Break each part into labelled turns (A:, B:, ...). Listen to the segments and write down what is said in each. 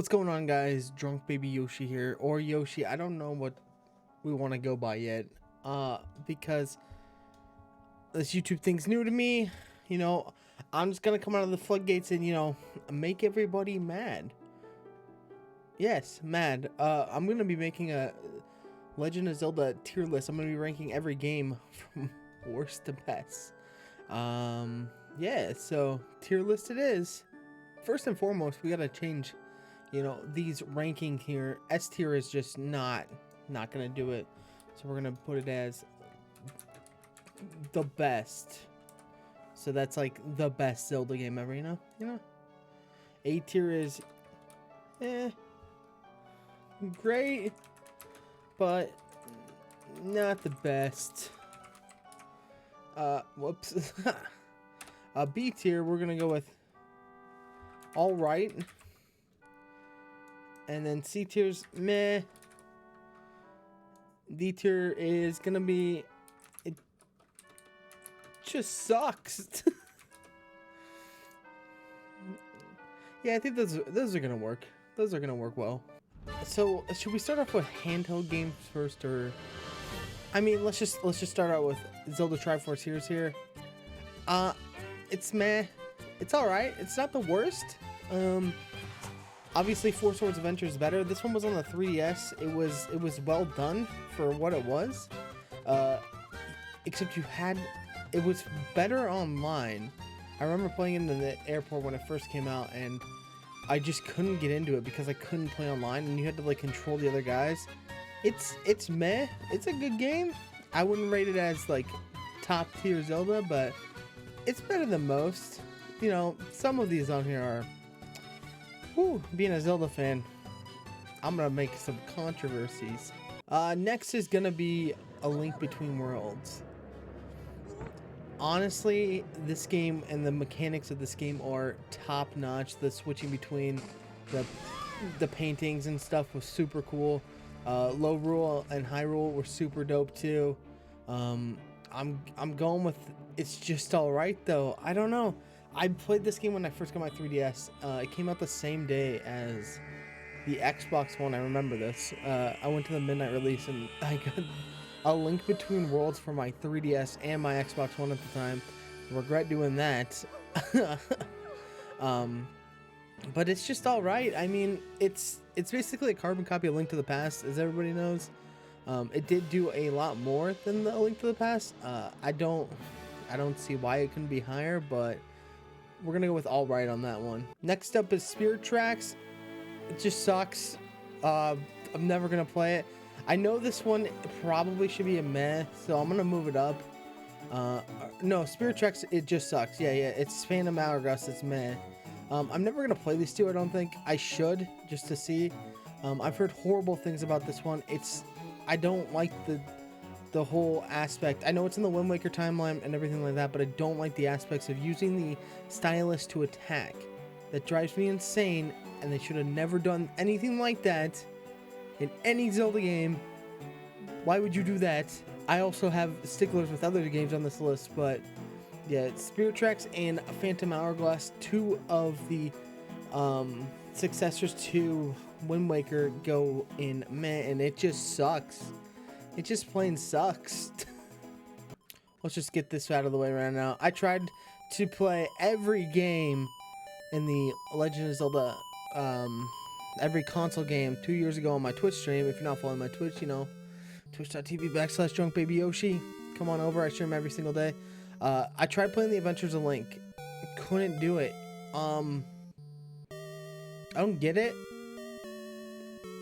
A: What's going on, guys? Drunk Baby Yoshi here, or Yoshi. I don't know what we want to go by yet, because this YouTube thing's new to me. You know, I'm just gonna come out of the floodgates and make everybody mad. Yes, mad. I'm gonna be making a Legend of Zelda tier list. I'm gonna be ranking every game from worst to best. Yeah. So tier list it is. First and foremost, we gotta change. These ranking here. S tier is just not gonna do it, so we're gonna put it as the best. So that's like the best Zelda game ever. A tier is great, but not the best. Whoops. B tier, we're gonna go with all right. And then C tier's meh. D tier is gonna be, it just sucks. Yeah, I think those are gonna work. Those are gonna work well. So should we start off with handheld games first, or I mean, let's just start out with Zelda Triforce Heroes here. It's meh. It's all right. It's not the worst. Obviously, Four Swords Adventure is better. This one was on the 3DS. It was well done for what it was. Except it was better online. I remember playing it in the airport when it first came out, and I just couldn't get into it because I couldn't play online, and you had to like control the other guys. It's meh. It's a good game. I wouldn't rate it as like top tier Zelda, but it's better than most. Some of these on here are. Whew, being a Zelda fan, I'm gonna make some controversies. Next is gonna be A Link Between Worlds. Honestly, this game and the mechanics of this game are top notch. The switching between the paintings and stuff was super cool. Low rule and high rule were super dope too. I'm going with it's just all right though. I don't know. I played this game when I first got my 3DS. It came out the same day as the Xbox One. I remember this. I went to the midnight release and I got A Link Between Worlds for my 3DS and my Xbox One at the time. Regret doing that. But it's just all right. I mean, it's basically a carbon copy of Link to the Past, as everybody knows. It did do a lot more than the Link to the Past. I don't see why it couldn't be higher, but we're gonna go with all right on that one. Next up is Spirit Tracks. It just sucks. I'm never gonna play it. I know this one probably should be a meh, so I'm gonna move it up. No, Spirit Tracks, it just sucks. Yeah, it's Phantom Hourglass, it's meh. I'm never gonna play these two, I don't think. I should, just to see. I've heard horrible things about this one. I don't like the whole aspect. I know it's in the Wind Waker timeline and everything like that, but I don't like the aspects of using the stylus to attack. That drives me insane, and they should have never done anything like that in any Zelda game. Why would you do that? I also have sticklers with other games on this list, but yeah, Spirit Tracks and Phantom Hourglass, two of the successors to Wind Waker, go in meh, and it just sucks. It just plain sucks. Let's just get this out of the way right now. I tried to play every game in the Legend of Zelda, every console game 2 years ago on my Twitch stream. If you're not following my Twitch, twitch.tv/DrunkBabyYoshi. Come on over. I stream every single day. I tried playing the Adventures of Link. Couldn't do it. I don't get it.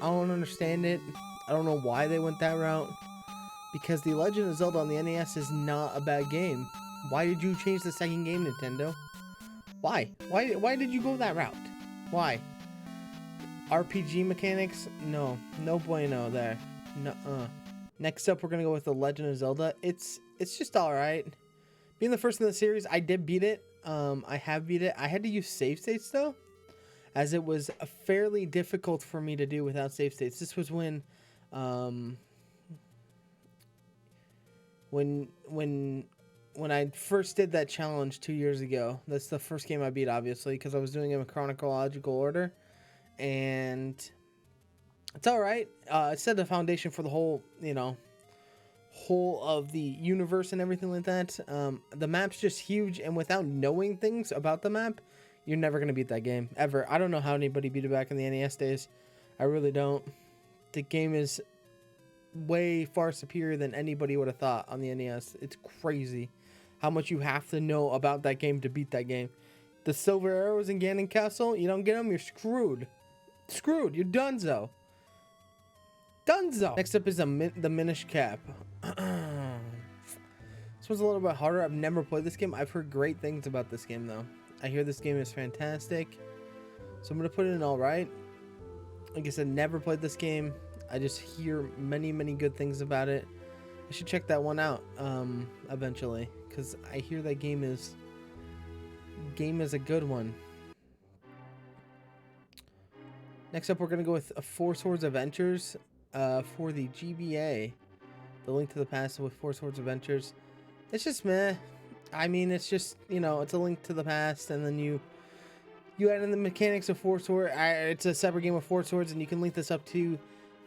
A: I don't understand it. I don't know why they went that route, because the Legend of Zelda on the NES is not a bad game. Why did you change the second game, Nintendo? Why did you go that route? Why? RPG mechanics? No bueno there. Next up, we're gonna go with the Legend of Zelda. It's just all right. Being the first in the series, I did beat it. I have beat it. I had to use save states though, as it was fairly difficult for me to do without save states. This was when I first did that challenge 2 years ago. That's the first game I beat, obviously, because I was doing it in chronological order, and it's all right. It set the foundation for the whole, whole of the universe and everything like that. The map's just huge, and without knowing things about the map, you're never gonna beat that game ever. I don't know how anybody beat it back in the NES days. I really don't. The game is way far superior than anybody would have thought on the NES. It's crazy how much you have to know about that game to beat that game. The silver arrows in Ganon Castle, you don't get them, you're screwed. Screwed. You're donezo. Donezo. Next up is the Minish Cap. This one's a little bit harder. I've never played this game. I've heard great things about this game, though. I hear this game is fantastic. So I'm going to put it in all right. Like I said, never played this game. I just hear many, many good things about it. I should check that one out eventually, because I hear that game is a good one. Next up, we're going to go with Four Swords Adventures for the GBA. The Link to the Past with Four Swords Adventures. It's just meh. I mean, it's just, it's a Link to the Past, and then you add in the mechanics of Four Swords. It's a separate game of Four Swords, and you can link this up to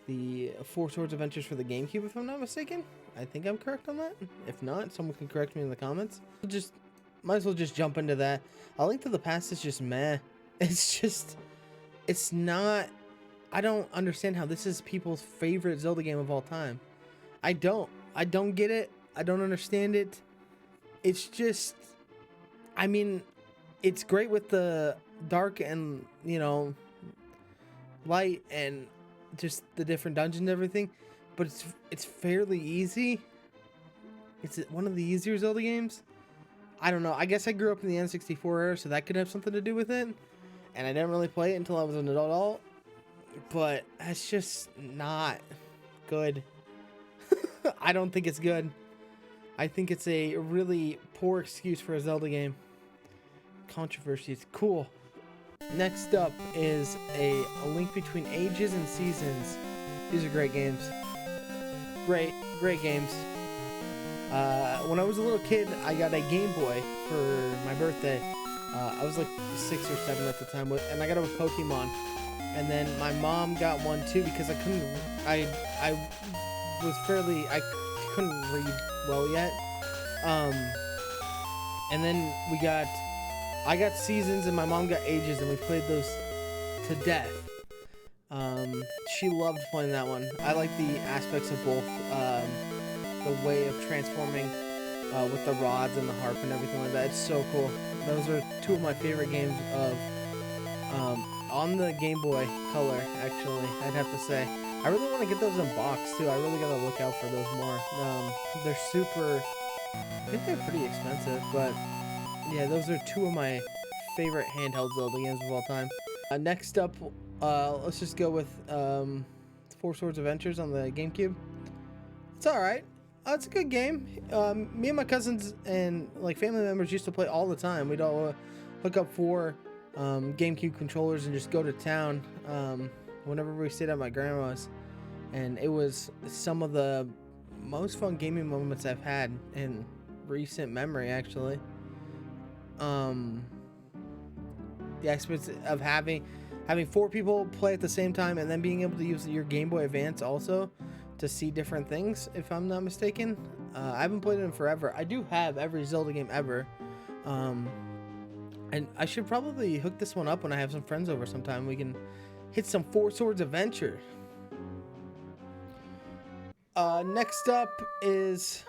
A: the Four Swords Adventures for the Gamecube, if I'm not mistaken. I think I'm correct on that. If not, someone can correct me in the comments. Might as well just jump into that. A Link to the Past is just meh. It's not... I don't understand how this is people's favorite Zelda game of all time. I don't get it. I don't understand it. It's just... I mean, it's great with the dark and, light and just the different dungeons and everything, but it's fairly easy. It's one of the easier Zelda games. I don't know. I guess I grew up in the N64 era, so that could have something to do with it. And I didn't really play it until I was an adult. But it's just not good. I don't think it's good. I think it's a really poor excuse for a Zelda game. Controversy is cool. Next up is a Link Between Ages and Seasons. These are great games. Great games. When I was a little kid, I got a Game Boy for my birthday. I was like 6 or 7 at the time, and I got it with Pokemon. And then my mom got one too because I couldn't read well yet. And then I got Seasons and my mom got Ages, and we played those to death. She loved playing that one. I like the aspects of both, the way of transforming with the rods and the harp and everything like that. It's so cool. Those are two of my favorite games of on the Game Boy Color, actually, I'd have to say. I really want to get those in box too. I really gotta look out for those more. They're super... I think they're pretty expensive, but yeah, those are two of my favorite handheld Zelda games of all time. Next up, let's just go with Four Swords Adventures on the GameCube. It's alright. It's a good game. Me and my cousins and family members used to play all the time. We'd all hook up 4 GameCube controllers and just go to town whenever we stayed at my grandma's. And it was some of the most fun gaming moments I've had in recent memory, actually. The experience of having 4 people play at the same time, and then being able to use your Game Boy Advance also to see different things, if I'm not mistaken. I haven't played it in forever. I do have every Zelda game ever. And I should probably hook this one up when I have some friends over sometime. We can hit some Four Swords Adventure. Next up is...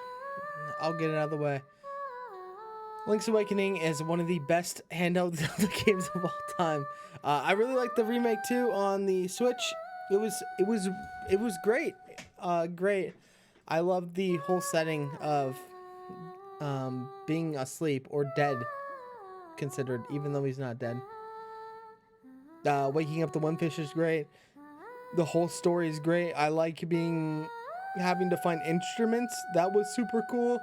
A: I'll get it out of the way. Lynx Awakening is one of the best handheld Zelda games of all time. I really like the remake too on the Switch. It was great. Great. I love the whole setting of being asleep or dead, considered, even though he's not dead. Waking up the Windfish is great. The whole story is great. I like having to find instruments. That was super cool.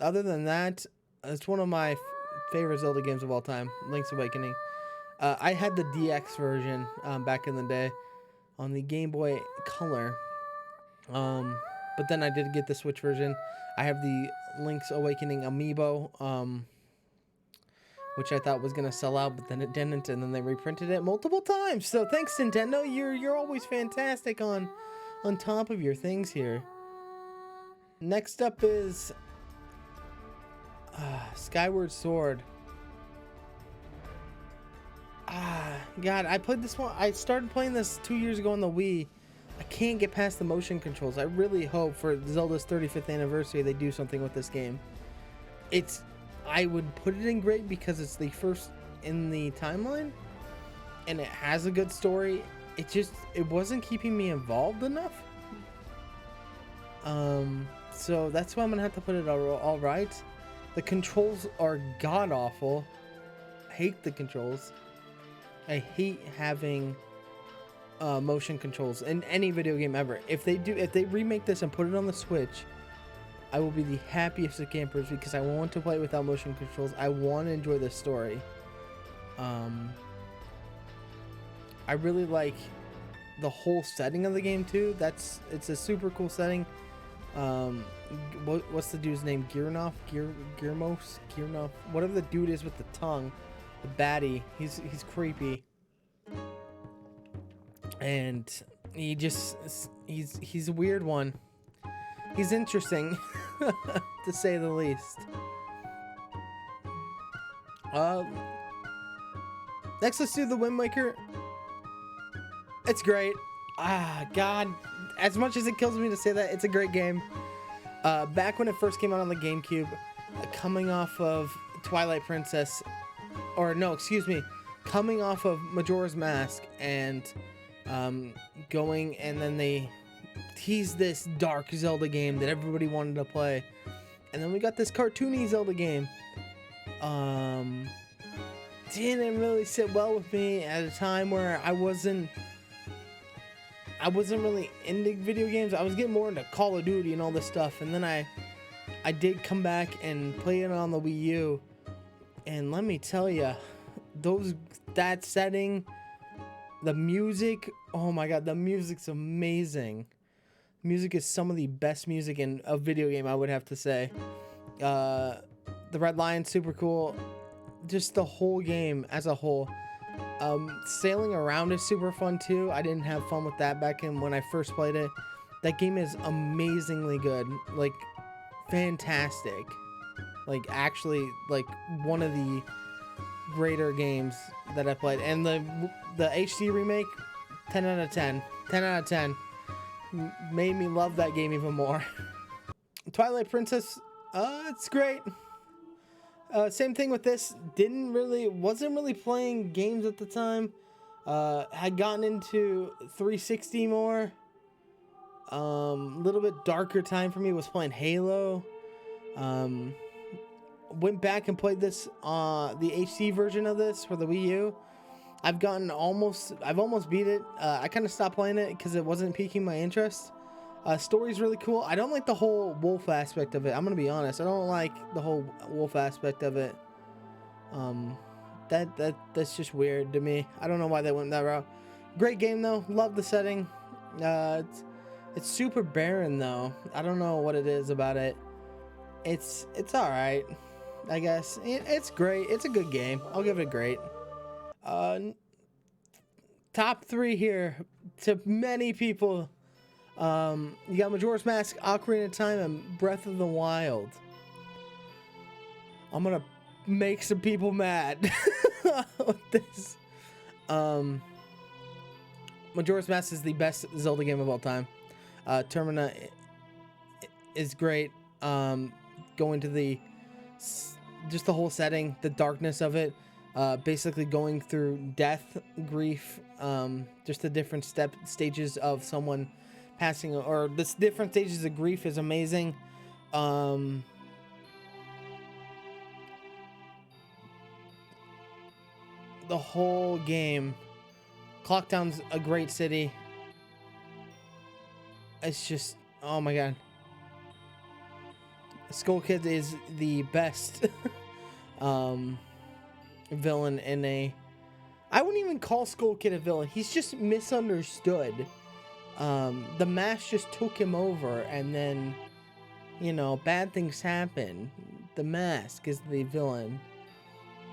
A: Other than that, it's one of my favorite Zelda games of all time, Link's Awakening. I had the DX version back in the day on the Game Boy Color. But then I did get the Switch version. I have the Link's Awakening amiibo, which I thought was gonna sell out, but then it didn't, and then they reprinted it multiple times. So thanks, Nintendo. You're always fantastic on top of your things here. Next up is Skyward Sword. God, I played this one. I started playing this 2 years ago on the Wii. I can't get past the motion controls. I really hope for Zelda's 35th anniversary they do something with this game. I would put it in great because it's the first in the timeline, and it has a good story. It wasn't keeping me involved enough. So that's why I'm gonna have to put it all right. The controls are god awful. I hate the controls. I hate having motion controls in any video game ever. If they remake this and put it on the Switch, I will be the happiest of campers because I want to play it without motion controls. I want to enjoy the story. I really like the whole setting of the game too. It's a super cool setting. What's the dude's name? Girnoff, whatever the dude is with the tongue, the baddie. He's creepy, and he's a weird one. He's interesting, to say the least. Next, let's do the Wind Waker. It's great. God, as much as it kills me to say that, it's a great game. Back when it first came out on the Gamecube, coming off of Twilight Princess, coming off of Majora's Mask, and going, and then they teased this dark Zelda game that everybody wanted to play, and then we got this cartoony Zelda game. Didn't really sit well with me at a time where I wasn't really into video games. I was getting more into Call of Duty and all this stuff, and then I did come back and play it on the Wii U, and let me tell you, that setting, the music, oh my god, the music's amazing. Music is some of the best music in a video game, I would have to say. The Red Lion's super cool. Just the whole game as a whole. Sailing around is super fun too. I didn't have fun with that back when I first played it. That game is amazingly good. Like, fantastic. Like, actually, like, one of the greater games that I played. And the HD remake, 10 out of 10. 10 out of 10. Made me love that game even more. Twilight Princess, it's great. Same thing with this. Wasn't really playing games at the time. Had gotten into 360 more. Little bit darker time for me was playing Halo. Went back and played this, the HD version of this for the Wii U. I've almost beat it. I kind of stopped playing it because it wasn't piquing my interest. Story's really cool. I don't like the whole wolf aspect of it. I'm gonna be honest. I don't like the whole wolf aspect of it. That's just weird to me. I don't know why they went that route. Great game though. Love the setting. It's super barren though. I don't know what it is about it. It's all right, I guess. It's great. It's a good game. I'll give it a great. Top 3 here to many people. You got Majora's Mask, Ocarina of Time, and Breath of the Wild. I'm gonna make some people mad with this. Majora's Mask is the best Zelda game of all time. Termina is great. Going to just the whole setting, the darkness of it, basically going through death, grief, just the different stages of someone passing, or this different stages of grief is amazing. The whole game. Clocktown's a great city. It's just, oh my god. Skull Kid is the best villain in a... I wouldn't even call Skull Kid a villain. He's just misunderstood. The mask just took him over, and then, you know, bad things happen. The mask is the villain.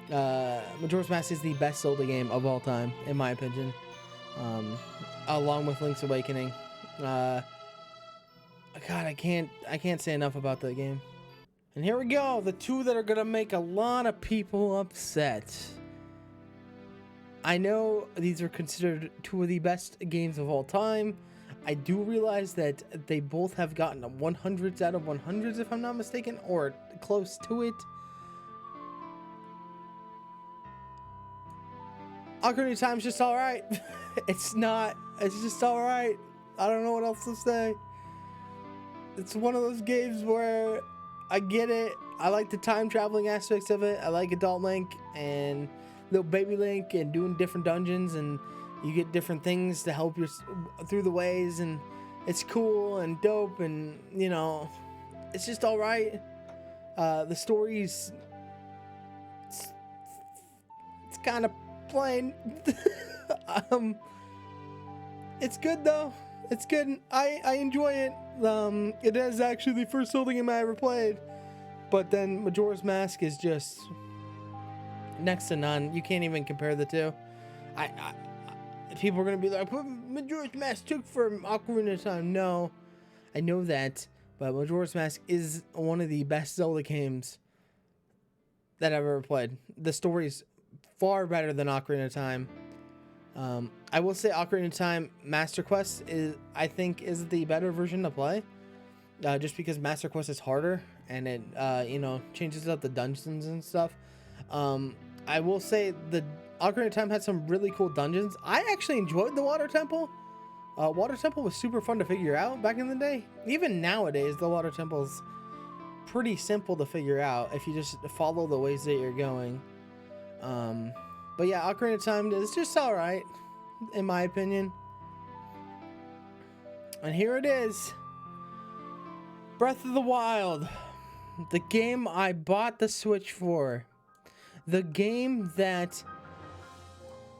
A: Majora's Mask is the best Zelda game of all time, in my opinion. Along with Link's Awakening. God, I can't say enough about that game. And here we go, the two that are gonna make a lot of people upset. I know these are considered two of the best games of all time. I do realize that they both have gotten 100s out of 100s, if I'm not mistaken, or close to it. Ocarina of Time's just alright. It's just alright. I don't know what else to say. It's one of those games where I get it. I like the time traveling aspects of it. I like Adult Link and little baby Link and doing different dungeons, and you get different things to help you through the ways, and it's cool and dope, and you know, it's just all right. The story's it's kind of plain. It's good though. It's good. I enjoy it. It is actually the first Zelda game I ever played, but then Majora's Mask is just next to none. You can't even compare the two. People are gonna be like, Majora's Mask took from Ocarina of Time. No, I know that, but Majora's Mask is one of the best Zelda games that I've ever played. The story's far better than Ocarina of Time. I will say Ocarina of Time Master Quest I think is the better version to play, just because Master Quest is harder and it changes up the dungeons and stuff. I will say the Ocarina of Time had some really cool dungeons. I actually enjoyed the Water Temple. Water Temple was super fun to figure out back in the day. Even nowadays, the Water Temple's pretty simple to figure out if you just follow the ways that you're going. But yeah, Ocarina of Time is just alright, in my opinion. And here it is. Breath of the Wild. The game I bought the Switch for. The game that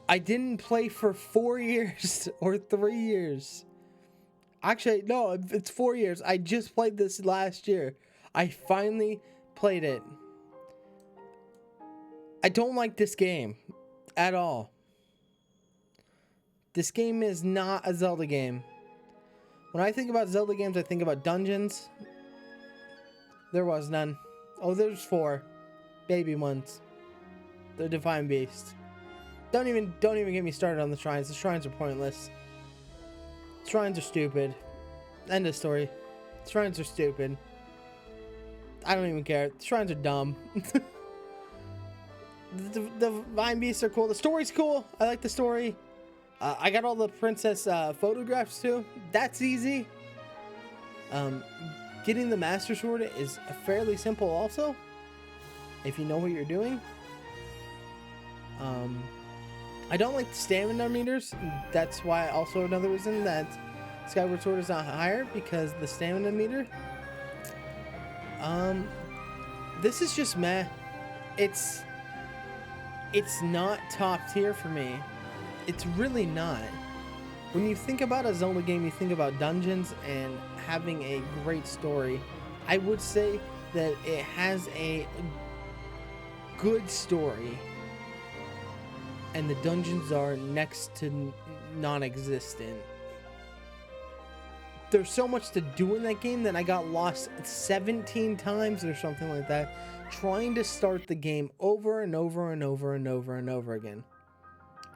A: I didn't play for 4 years or 3 years. Actually, no, it's 4 years. I just played this last year. I finally played it. I don't like this game at all. This game is not a Zelda game. When I think about Zelda games, I think about dungeons. There was none. Oh, there's 4 baby ones. The Divine Beast. Don't even get me started on the shrines. The shrines are pointless. Shrines are stupid. End of story. Shrines are stupid. I don't even care. The shrines are dumb. The Divine Beasts are cool. The story's cool. I like the story. I got all the princess photographs too. That's easy. Getting the Master Sword is fairly simple also, if you know what you're doing. I don't like the stamina meters. That's why also another reason that Skyward Sword is not higher, because the stamina meter. This is just meh. It's not top tier for me. It's really not. When you think about a Zelda game, you think about dungeons and having a great story. I would say that it has a good story, and the dungeons are next to non-existent. There's so much to do in that game that I got lost 17 times or something like that, trying to start the game over and over and over and over and over again.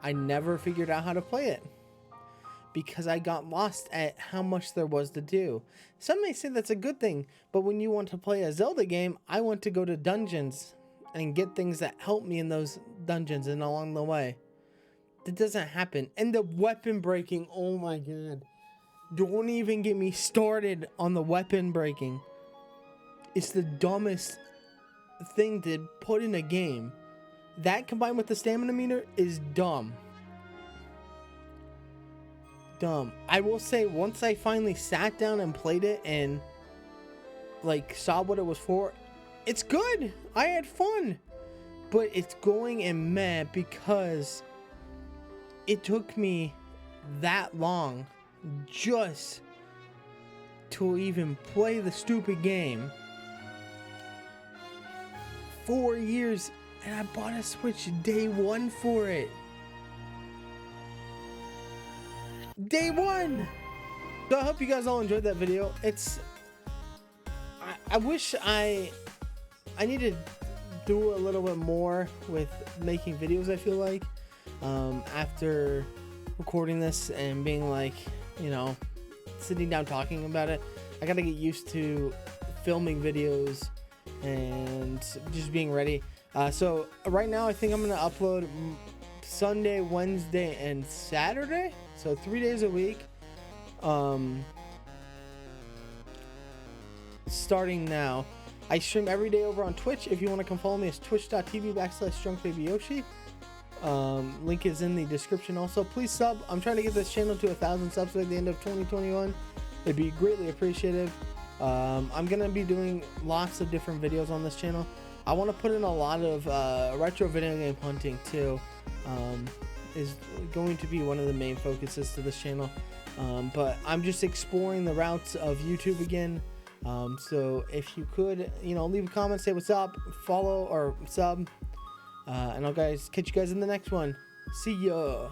A: I never figured out how to play it because I got lost at how much there was to do. Some may say that's a good thing, but when you want to play a Zelda game, I want to go to dungeons and get things that help me in those dungeons and along the way. That doesn't happen. And the weapon breaking, oh my god. Don't even get me started on the weapon breaking. It's the dumbest thing to put in a game. That combined with the stamina meter is dumb. Dumb. I will say, once I finally sat down and played it and like saw what it was for, it's good. I had fun. But it's going in meh because it took me that long just to even play the stupid game. 4 years and I bought a Switch day one for it. Day one. So I hope you guys all enjoyed that video. I wish I need to do a little bit more with making videos. I feel like after recording this and being like, you know, sitting down talking about it, I gotta get used to filming videos and just being ready. So right now I think I'm gonna upload Sunday, Wednesday, and Saturday, so 3 days a week, starting now. I stream every day over on Twitch. If you want to come follow me, it's twitch.tv/drunkbabyyoshi. Link is in the description also. Please sub. I'm trying to get this channel to 1,000 subs by the end of 2021. It'd be greatly appreciated. I'm gonna be doing lots of different videos on this channel. I want to put in a lot of retro video game hunting too. Is going to be one of the main focuses to this channel. But I'm just exploring the routes of YouTube again. So if you could, you know, leave a comment, say what's up, follow or sub, and I'll catch you guys in the next one. See ya.